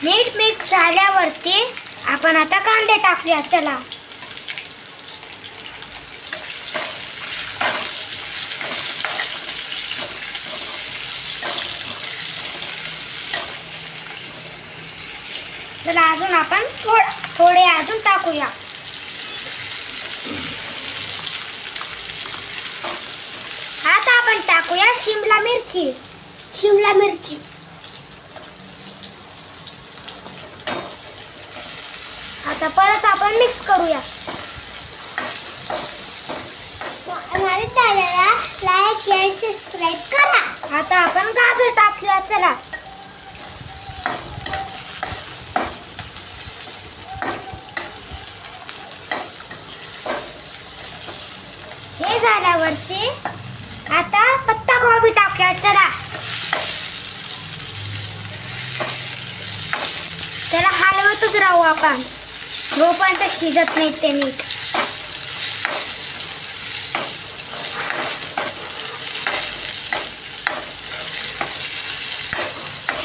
नीट mix झाल्यावरती आपण आता कांदे टाकूया. चला चला अजून आपण थोडे अजून टाकूया. आता आपण टाकूया शिमला मिरची. आता परत आपण मिक्स करूया. माझ्या चॅनलला लाईक आणि सबस्क्राइब करा. आता आपण गाजर टाकूया. चला हे झाल्यावरती आता पत्ता गोबी टाकूया. चला त्याला हलवतच राहू आपण जोपर्यंत शिजत नाही ते नीट.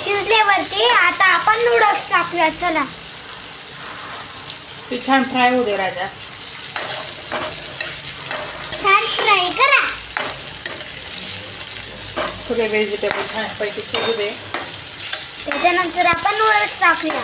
शिजल्यावरती आता आपण नूडल्स टाकूया. चला ते छान फ्राय होऊ दे राजा. छान फ्राय करा. सगळे व्हेजिटेबल छान पैकी शिजू दे. त्याच्यानंतर आपण नूडल्स टाकूया.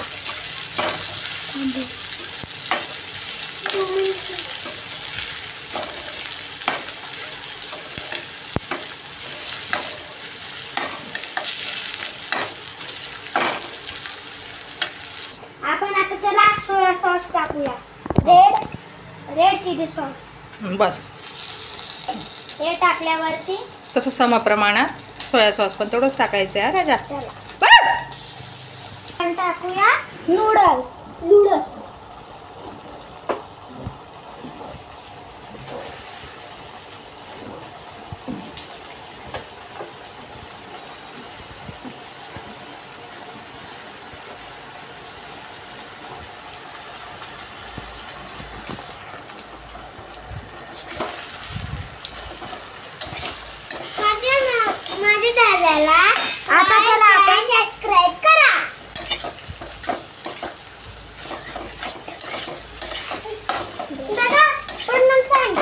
आपण आता चला सोया सॉस टाकूया. Red chilli sauce. बस हे टाकल्यावरती तसं समप्रमाणात सोया सॉस पण तेवढंच टाकायचं आहे राजा. चला बस आपण टाकूया नूडल्स. माझ्या दादाला आता चला आपण सबस्क्राइब करा. दादा पूर्ण सांग.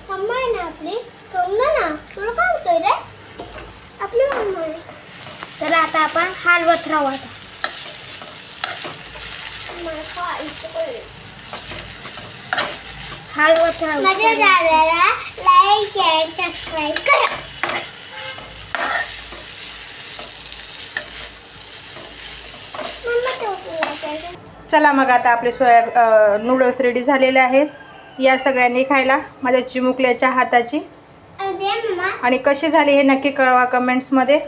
मम्मा आहे ना आपली ना तुला काय होतंय रे आपली मम्मा आहे. चला आता आपण हलवत राहू. आता हलवत राहू. माझ्या दादाला लाईक आणि सबस्क्राइब करा. चला मग आता आपले सोया नूडल्स रेडी झालेले आहेत. या सगळ्यांनी खायला माझ्या चिमुकल्याच्या हाताची. आणि कशी झाली हे नक्की कळवा कमेंट्समध्ये.